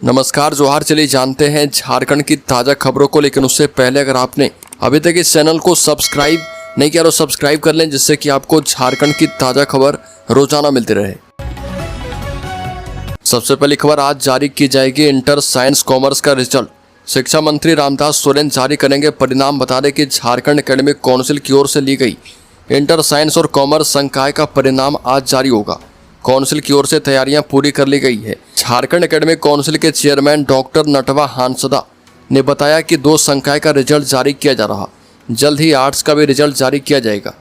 नमस्कार जोहार। चलिए जानते हैं झारखंड की ताज़ा खबरों को, लेकिन उससे पहले अगर आपने अभी तक इस चैनल को सब्सक्राइब नहीं किया तो सब्सक्राइब कर लें, जिससे कि आपको झारखंड की ताज़ा खबर रोजाना मिलती रहे। सबसे पहली खबर आज जारी की जाएगी इंटर साइंस कॉमर्स का रिजल्ट। शिक्षा मंत्री रामदास सोरेन जारी करेंगे परिणाम। बता दें कि झारखंड एकेडमिक काउंसिल की ओर से ली गई इंटर साइंस और कॉमर्स संकाय का परिणाम आज जारी होगा। काउंसिल की ओर से तैयारियां पूरी कर ली गई है। झारखंड एकेडमिक काउंसिल के चेयरमैन डॉक्टर नटवा हांसदा ने बताया कि 2 संकाय का रिजल्ट जारी किया जा रहा, जल्द ही आर्ट्स का भी रिजल्ट जारी किया जाएगा।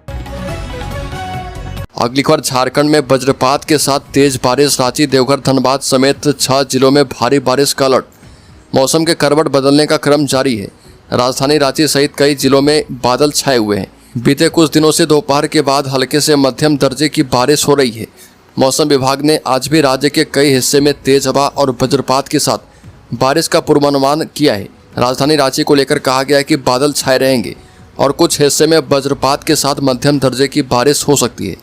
अगली खबर, झारखंड में वज्रपात के साथ तेज बारिश। रांची, देवघर, धनबाद समेत 6 जिलों में भारी बारिश का अलर्ट। मौसम के करवट बदलने का क्रम जारी है। राजधानी रांची सहित कई जिलों में बादल छाए हुए हैं। बीते कुछ दिनों से दोपहर के बाद हल्के से मध्यम दर्जे की बारिश हो रही है। मौसम विभाग ने आज भी राज्य के कई हिस्से में तेज हवा और वज्रपात के साथ बारिश का पूर्वानुमान किया है। राजधानी रांची को लेकर कहा गया है कि बादल छाए रहेंगे और कुछ हिस्से में वज्रपात के साथ मध्यम दर्जे की बारिश हो सकती है।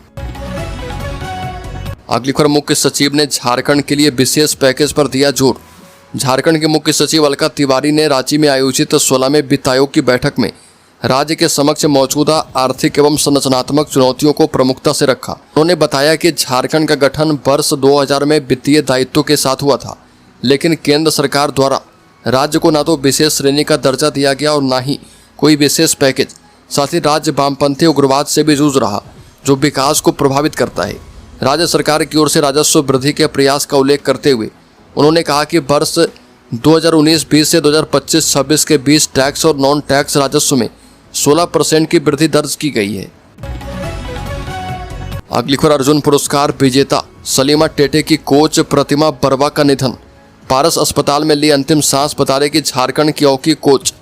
अगली खबर, मुख्य सचिव ने झारखंड के लिए विशेष पैकेज पर दिया जोर। झारखंड के मुख्य सचिव अलका तिवारी ने रांची में आयोजित 16वें वित्त आयोग की बैठक में राज्य के समक्ष मौजूदा आर्थिक एवं संरचनात्मक चुनौतियों को प्रमुखता से रखा। उन्होंने बताया कि झारखंड का गठन वर्ष 2000 में वित्तीय दायित्व के साथ हुआ था, लेकिन केंद्र सरकार द्वारा राज्य को न तो विशेष श्रेणी का दर्जा दिया गया और न ही कोई विशेष पैकेज। साथ ही राज्य वामपंथी उग्रवाद से भी जूझ रहा, जो विकास को प्रभावित करता है। राज्य सरकार की ओर से राजस्व वृद्धि के प्रयास का उल्लेख करते हुए उन्होंने कहा कि वर्ष 2019-20 से 2025-26 के बीच टैक्स और नॉन टैक्स राजस्व में 16% की वृद्धि दर्ज की गई है। अगली खबर, अर्जुन पुरस्कार विजेता सलीमा टेटे की कोच प्रतिमा बरवा का निधन। पारस अस्पताल में ली अंतिम सांस। बता दें कि झारखंड की हॉकी कोच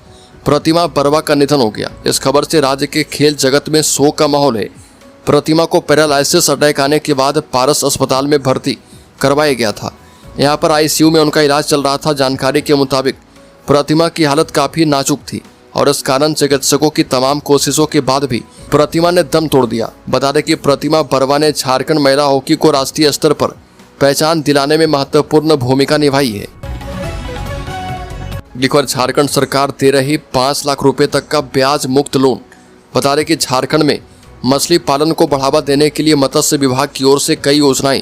प्रतिमा बरवा का निधन हो गया। इस खबर से राज्य के खेल जगत में शोक का माहौल है। प्रतिमा को पैरालाइसिस अटैक आने के बाद पारस अस्पताल में भर्ती करवाया गया था। यहां पर आईसीयू में उनका इलाज चल रहा था। जानकारी के मुताबिक प्रतिमा की हालत काफी नाजुक थी और इस कारण चिकित्सकों की तमाम कोशिशों के बाद भी प्रतिमा ने दम तोड़ दिया। बता दें कि प्रतिमा बरवा ने झारखंड महिला हॉकी को राष्ट्रीय स्तर पर पहचान दिलाने में महत्वपूर्ण भूमिका निभाई है। लिखकर झारखंड सरकार दे रही 5 लाख रुपए तक का ब्याज मुक्त लोन। बता दें कि झारखंड में मछली पालन को बढ़ावा देने के लिए मत्स्य विभाग की ओर से कई योजनाएं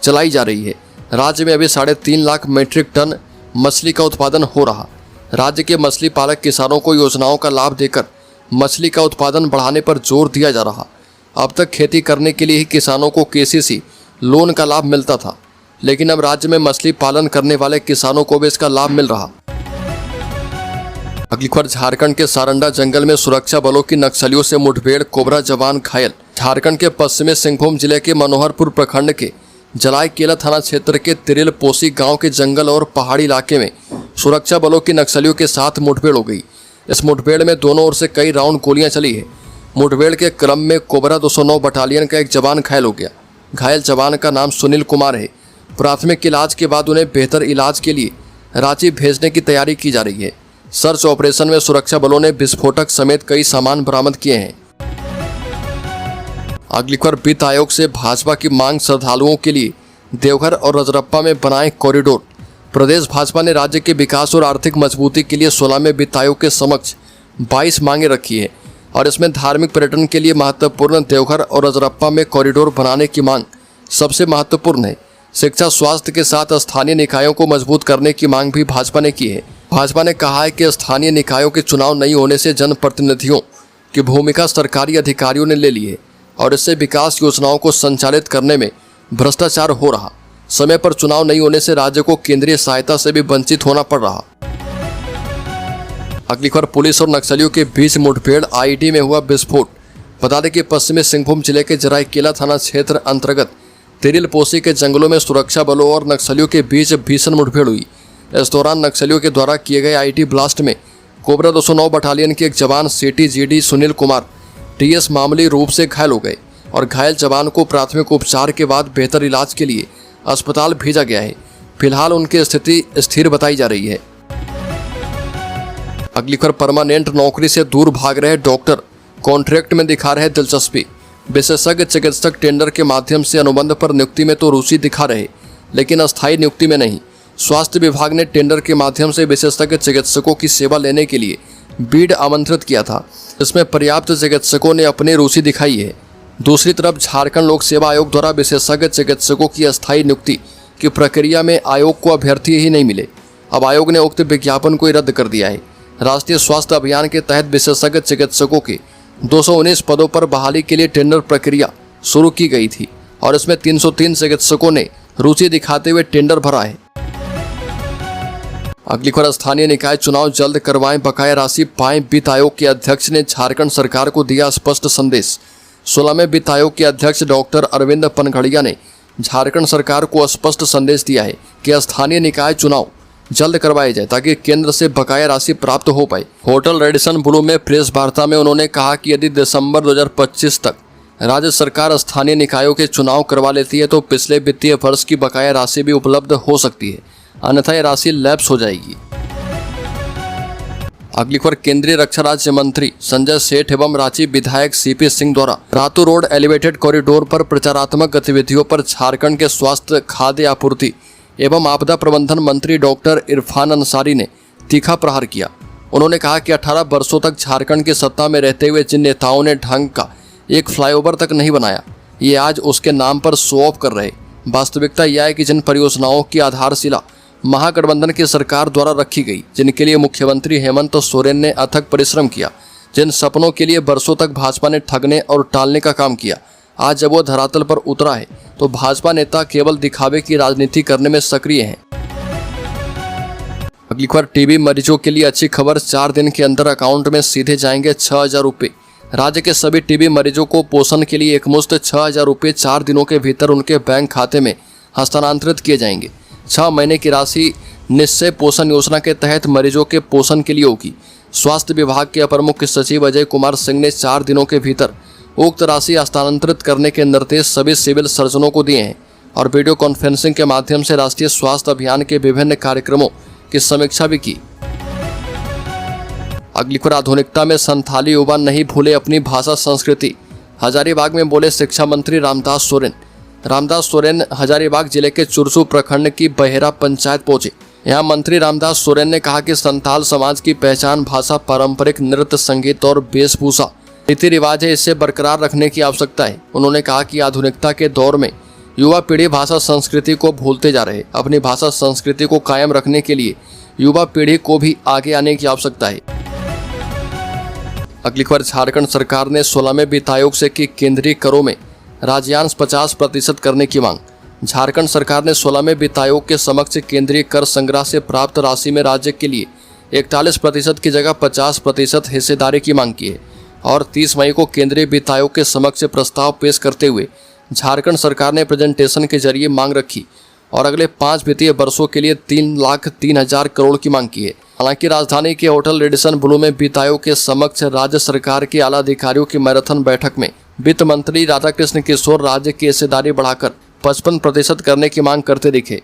चलाई जा रही है। राज्य में अभी 3.5 लाख मीट्रिक टन मछली का उत्पादन हो रहा। राज्य के मछली पालक किसानों को योजनाओं का लाभ देकर मछली का उत्पादन बढ़ाने पर जोर दिया जा रहा। अब तक खेती करने के लिए ही किसानों को केसीसी लोन का लाभ मिलता था, लेकिन अब राज्य में मछली पालन करने वाले किसानों को भी इसका लाभ मिल रहा। अगली खबर, झारखंड के सारंडा जंगल में सुरक्षा बलों की नक्सलियों से मुठभेड़, कोबरा जवान घायल। झारखंड के पश्चिमी सिंहभूम जिले के मनोहरपुर प्रखंड के जलाईकेला थाना क्षेत्र के तिरिल पोसी गांव के जंगल और पहाड़ी इलाके में सुरक्षा बलों की नक्सलियों के साथ मुठभेड़ हो गई। इस मुठभेड़ में दोनों ओर से कई राउंड गोलियां चली है। मुठभेड़ के क्रम में कोबरा 209 बटालियन का एक जवान घायल हो गया। घायल जवान का नाम सुनील कुमार है। प्राथमिक इलाज के बाद उन्हें बेहतर इलाज के लिए रांची भेजने की तैयारी की जा रही है। सर्च ऑपरेशन में सुरक्षा बलों ने विस्फोटक समेत कई सामान बरामद किए हैं। अगली खबर, वित्त आयोग से भाजपा की मांग। श्रद्धालुओं के लिए देवघर और रजरप्पा में बनाए कॉरिडोर। प्रदेश भाजपा ने राज्य के विकास और आर्थिक मजबूती के लिए 16वें वित्त आयोग के समक्ष 22 मांगे रखी है और इसमें धार्मिक पर्यटन के लिए महत्वपूर्ण देवघर और रजरप्पा में कॉरिडोर बनाने की मांग सबसे महत्वपूर्ण है। शिक्षा, स्वास्थ्य के साथ स्थानीय निकायों को मजबूत करने की मांग भी भाजपा ने की है। भाजपा ने कहा है कि स्थानीय निकायों के चुनाव नहीं होने से जनप्रतिनिधियों की भूमिका सरकारी अधिकारियों ने ले ली है और इससे विकास योजनाओं को संचालित करने में भ्रष्टाचार हो रहा। समय पर चुनाव नहीं होने से राज्य को केंद्रीय सहायता से भी वंचित होना पड़ रहा। अगली खबर, पुलिस और नक्सलियों के बीच मुठभेड़, आईईडी में हुआ विस्फोट। बता दें कि पश्चिमी सिंहभूम जिले के जराईकेला थाना क्षेत्र अंतर्गत तिरिल पोसी के जंगलों में सुरक्षा बलों और नक्सलियों के बीच भीषण मुठभेड़ हुई। इस दौरान नक्सलियों के द्वारा किए गए आईईडी ब्लास्ट में कोबरा 209 बटालियन के एक जवान सीटीजीडी सुनील कुमार टीएस मामूली रूप से घायल हो गए और घायल जवान को प्राथमिक उपचार के बाद बेहतर इलाज के लिए अस्पताल भेजा गया है। फिलहाल उनकी स्थिति स्थिर बताई जा रही है। अगली खबर, परमानेंट नौकरी से दूर भाग रहे डॉक्टर कॉन्ट्रैक्ट में दिखा रहे दिलचस्पी। विशेषज्ञ चिकित्सक टेंडर के माध्यम से अनुबंध पर नियुक्ति में तो रुचि दिखा रहे, लेकिन अस्थायी नियुक्ति में नहीं। स्वास्थ्य विभाग ने टेंडर के माध्यम से विशेषज्ञ चिकित्सकों की सेवा लेने के लिए बीड आमंत्रित किया था। इसमें पर्याप्त चिकित्सकों ने अपनी रुचि दिखाई है। दूसरी तरफ झारखंड लोक सेवा आयोग द्वारा विशेषज्ञ चिकित्सकों की अस्थायी नियुक्ति की प्रक्रिया में आयोग को अभ्यर्थी ही नहीं मिले। अब आयोग ने उक्त विज्ञापन को रद्द कर दिया है। राष्ट्रीय स्वास्थ्य अभियान के तहत विशेषज्ञ चिकित्सकों के 219 पदों पर बहाली के लिए टेंडर प्रक्रिया शुरू की गई थी और इसमें 303 चिकित्सकों ने रुचि दिखाते हुए टेंडर भरा है। अगली खबर, स्थानीय निकाय चुनाव जल्द करवाएं, बकाया राशि पाएं। वित्त आयोग के अध्यक्ष ने झारखंड सरकार को दिया स्पष्ट संदेश। 16वें वित्त आयोग के अध्यक्ष डॉक्टर अरविंद पनघड़िया ने झारखंड सरकार को स्पष्ट संदेश दिया है कि स्थानीय निकाय चुनाव जल्द करवाए जाए ताकि केंद्र से बकाया राशि प्राप्त हो पाए। होटल रेडिसन ब्लू में प्रेस वार्ता में उन्होंने कहा कि यदि दिसंबर 2025 तक राज्य सरकार स्थानीय निकायों के चुनाव करवा लेती है तो पिछले वित्तीय वर्ष की बकाया राशि भी उपलब्ध हो सकती है, अन्यथा यह राशि लैप्स हो जाएगी। अगली खबर, केंद्रीय रक्षा राज्य मंत्री संजय सेठ एवं रांची विधायक सीपी सिंह द्वारा रातू रोड एलिवेटेड कॉरिडोर पर प्रचारात्मक गतिविधियों पर झारखंड के स्वास्थ्य, खाद्य आपूर्ति एवं आपदा प्रबंधन मंत्री डॉक्टर इरफान अंसारी ने तीखा प्रहार किया। उन्होंने कहा कि 18 वर्षों तक झारखंड की सत्ता में रहते हुए जिन नेताओं ने ढंग का एक फ्लाईओवर तक नहीं बनाया, ये आज उसके नाम पर शो ऑफ कर रहे। वास्तविकता यह है कि जिन परियोजनाओं की आधारशिला महागठबंधन की सरकार द्वारा रखी गई, जिनके लिए मुख्यमंत्री हेमंत सोरेन ने अथक परिश्रम किया, जिन सपनों के लिए वर्षों तक भाजपा ने ठगने और टालने का काम किया, आज जब वो धरातल पर उतरा है तो भाजपा नेता केवल दिखावे की राजनीति करने में सक्रिय हैं। अगली खबर, टीबी मरीजों के लिए अच्छी खबर, 4 दिन के अंदर अकाउंट में सीधे जाएंगे 6,000 रुपये। राज्य के सभी टीबी मरीजों को पोषण के लिए एकमुश्त 6,000 रुपये 4 दिनों के भीतर उनके बैंक खाते में हस्तांतरित किए जाएंगे। 6 महीने की राशि निश्चय पोषण योजना के तहत मरीजों के पोषण के लिए होगी। स्वास्थ्य विभाग के अपर मुख्य सचिव अजय कुमार सिंह ने 4 दिनों के भीतर उक्त राशि हस्तांतरित करने के निर्देश सभी सिविल सर्जनों को दिए हैं और वीडियो कॉन्फ्रेंसिंग के माध्यम से राष्ट्रीय स्वास्थ्य अभियान के विभिन्न कार्यक्रमों की समीक्षा भी की। अगली खबर, आधुनिकता में संथाली युवा नहीं भूले अपनी भाषा संस्कृति, हजारीबाग में बोले शिक्षा मंत्री रामदास सोरेन। रामदास सोरेन हजारीबाग जिले के चुरसू प्रखंड की बहेरा पंचायत पहुंचे। यहाँ मंत्री रामदास सोरेन ने कहा कि संथाल समाज की पहचान भाषा, पारंपरिक नृत्य, संगीत और वेशभूषा रीति रिवाज है, इससे बरकरार रखने की आवश्यकता है। उन्होंने कहा कि आधुनिकता के दौर में युवा पीढ़ी भाषा संस्कृति को भूलते जा रहे। अपनी भाषा संस्कृति को कायम रखने के लिए युवा पीढ़ी को भी आगे आने की आवश्यकता है। अगली खबर, झारखंड सरकार ने 16वें वित्त आयोग से की केंद्रीय करों में राज्यांश 50% करने की मांग। झारखंड सरकार ने 16वें वित्त आयोग के समक्ष केंद्रीय कर संग्रह से प्राप्त राशि में राज्य के लिए 41% की जगह 50% हिस्सेदारी की मांग की है और 30 मई को केंद्रीय वित्त आयोग के समक्ष प्रस्ताव पेश करते हुए झारखंड सरकार ने प्रेजेंटेशन के जरिए मांग रखी और अगले 5 वित्तीय वर्षों के लिए 3,03,000 करोड़ की मांग की है। हालांकि राजधानी के होटल रेडिसन ब्लू में वित्त आयोग के समक्ष राज्य सरकार के आला अधिकारियों की मैराथन बैठक में वित्त मंत्री राधाकृष्ण किशोर राज्य की हिस्सेदारी बढ़ाकर 55% करने की मांग करते दिखे।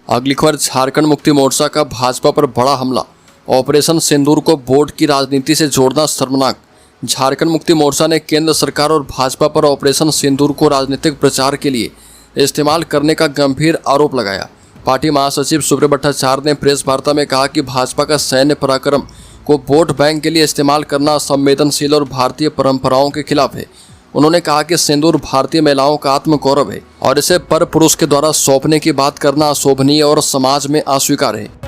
अगली खबर, झारखंड मुक्ति मोर्चा का भाजपा पर बड़ा हमला, ऑपरेशन सिंदूर को वोट की राजनीति से जोड़ना शर्मनाक। झारखंड मुक्ति मोर्चा ने केंद्र सरकार और भाजपा पर ऑपरेशन सिंदूर को राजनीतिक प्रचार के लिए इस्तेमाल करने का गंभीर आरोप लगाया। पार्टी महासचिव सुब्रत भट्टाचार्य ने प्रेस वार्ता में कहा कि भाजपा का सैन्य पराक्रम को वोट बैंक के लिए इस्तेमाल करना संवेदनशील और भारतीय परंपराओं के खिलाफ है। उन्होंने कहा कि सिंदूर भारतीय महिलाओं का आत्मगौरव है और इसे पर पुरुष के द्वारा सौंपने की बात करना अशोभनीय और समाज में अस्वीकार्य है।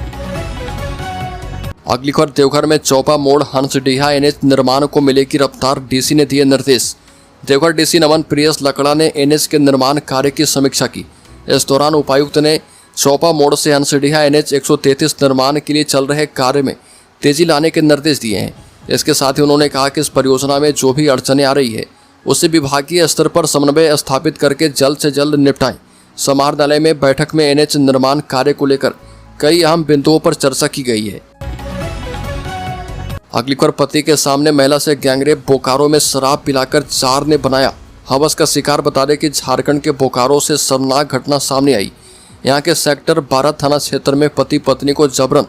अगली खबर, देवघर में चौपा मोड़ हंसडीहा एनएच निर्माण को मिलेगी रफ्तार, डीसी ने दिए निर्देश। देवघर डीसी नमन प्रियस लकड़ा ने एनएच के निर्माण कार्य की समीक्षा की। इस दौरान उपायुक्त ने चौपा मोड़ से हंसडीहा एनएच 133 निर्माण के लिए चल रहे कार्य में तेजी लाने के निर्देश दिए हैं। इसके साथ ही उन्होंने कहा कि इस परियोजना में जो भी अड़चनें आ रही है उसे विभागीय स्तर पर समन्वय स्थापित करके जल्द से जल्द निपटाएं। समाहरणालय में बैठक में एनएच निर्माण कार्य को लेकर कई अहम बिंदुओं पर चर्चा की गई है। अगली खबर, पति के सामने महिला से गैंगरेप, बोकारो में शराब पिलाकर 4 ने बनाया हवस का शिकार। बता दें कि झारखंड के बोकारो से शर्मनाक घटना सामने आई। यहाँ के सेक्टर 12 थाना क्षेत्र में पति पत्नी को जबरन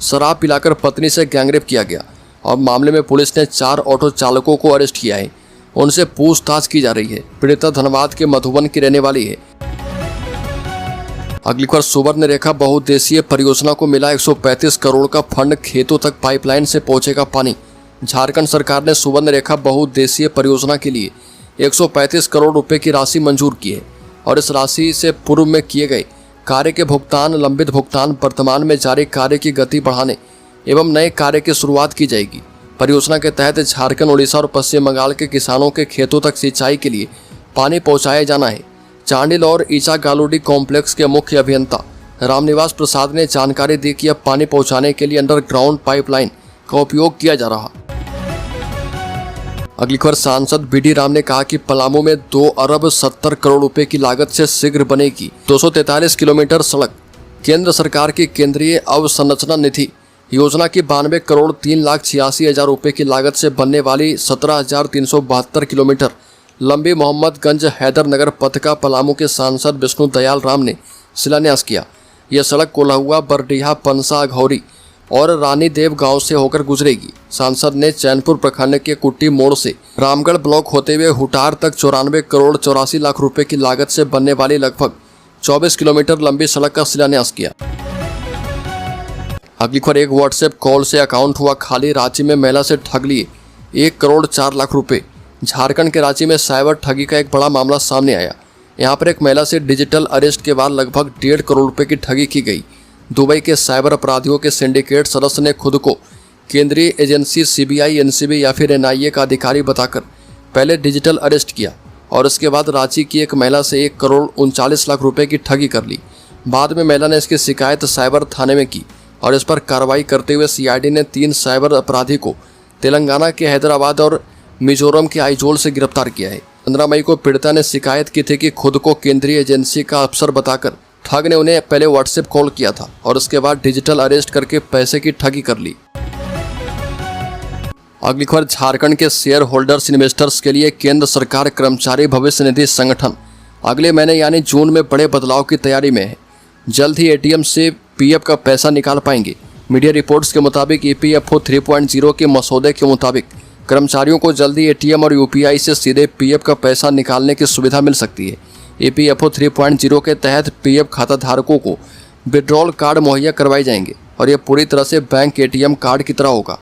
शराब पिलाकर पत्नी से गैंगरेप किया गया और मामले में पुलिस ने 4 ऑटो चालकों को अरेस्ट किया है। उनसे पूछताछ की जा रही है। पीड़िता धनबाद के मधुबन की रहने वाली है। अगली खबर, सुवर्ण रेखा बहुउद्देशीय परियोजना को मिला 135 करोड़ का फंड, खेतों तक पाइपलाइन से पहुंचेगा पानी। झारखंड सरकार ने सुवर्ण रेखा बहुउद्देशीय परियोजना के लिए 135 करोड़ रुपए की राशि मंजूर की है और इस राशि से पूर्व में किए गए कार्य के भुगतान, लंबित भुगतान, वर्तमान में जारी कार्य की गति बढ़ाने एवं नए कार्य की शुरुआत की जाएगी। परियोजना के तहत झारखंड, उड़ीसा और पश्चिम बंगाल के किसानों के खेतों तक सिंचाई के लिए पानी पहुंचाया जाना है। चांडिल और ईचा गालूडी कॉम्प्लेक्स के मुख्य अभियंता रामनिवास प्रसाद ने जानकारी दी कि अब पानी पहुंचाने के लिए अंडरग्राउंड पाइपलाइन का उपयोग किया जा रहा। अगली खबर, सांसद बीडी राम ने कहा कि पलामू में 2 अरब 70 करोड़ रुपए की लागत से शीघ्र बनेगी 243 किलोमीटर सड़क। केंद्र सरकार की केंद्रीय अवसंरचना निधि योजना की 92 करोड़ 3,86,000 रुपए की लागत से बनने वाली 17,372 किलोमीटर लंबी मोहम्मदगंज हैदरनगर पथ का पलामू के सांसद विष्णु दयाल राम ने शिलान्यास किया। यह सड़क कोल्हुआ, बरडीहा, पंसा, अघौरी और रानी देव गांव से होकर गुजरेगी। सांसद ने चैनपुर प्रखंड के कुट्टी मोड़ से रामगढ़ ब्लॉक होते हुए हुटार तक 94 करोड़ 84 लाख रुपए की लागत से बनने वाली लगभग 24 किलोमीटर लंबी सड़क का शिलान्यास किया। अगली खबर, एक व्हाट्सएप कॉल से अकाउंट हुआ खाली, रांची में महिला से ठग लिए 1 करोड़ 4 लाख रुपए। झारखंड के रांची में साइबर ठगी का एक बड़ा मामला सामने आया। यहां पर एक महिला से डिजिटल अरेस्ट के बाद लगभग 1.5 करोड़ रुपए की ठगी की गई। दुबई के साइबर अपराधियों के सिंडिकेट सदस्य ने खुद को केंद्रीय एजेंसी सीबीआई, एनसीबी या फिर एनआईए का अधिकारी बताकर पहले डिजिटल अरेस्ट किया और इसके बाद रांची की एक महिला से 1 करोड़ 39 लाख रुपए की ठगी कर ली। बाद में महिला ने इसकी शिकायत साइबर थाने में की और इस पर कार्रवाई करते हुए सीआईडी ने 3 साइबर अपराधी को तेलंगाना के हैदराबाद और मिजोरम के आइजोल से गिरफ्तार किया है। 15 मई को पीड़िता ने शिकायत की थी कि खुद को केंद्रीय एजेंसी का अफसर बताकर ठग ने उन्हें पहले व्हाट्सएप कॉल किया था और उसके बाद डिजिटल अरेस्ट करके पैसे की ठगी कर ली। अगली खबर, झारखंड के शेयर होल्डर्स इन्वेस्टर्स के लिए केंद्र सरकार कर्मचारी भविष्य निधि संगठन अगले महीने यानी जून में बड़े बदलाव की तैयारी में है। जल्द ही एटीएम से पीएफ का पैसा निकाल पाएंगे। मीडिया रिपोर्ट्स के मुताबिक ईपीएफओ 3.0 के मसौदे के मुताबिक कर्मचारियों को जल्दी एटीएम और यूपीआई से सीधे पीएफ का पैसा निकालने की सुविधा मिल सकती है। ईपीएफओ 3.0 के तहत पीएफ खाता धारकों को विड्रॉल कार्ड मुहैया करवाए जाएंगे और यह पूरी तरह से बैंक एटीएम कार्ड की तरह होगा।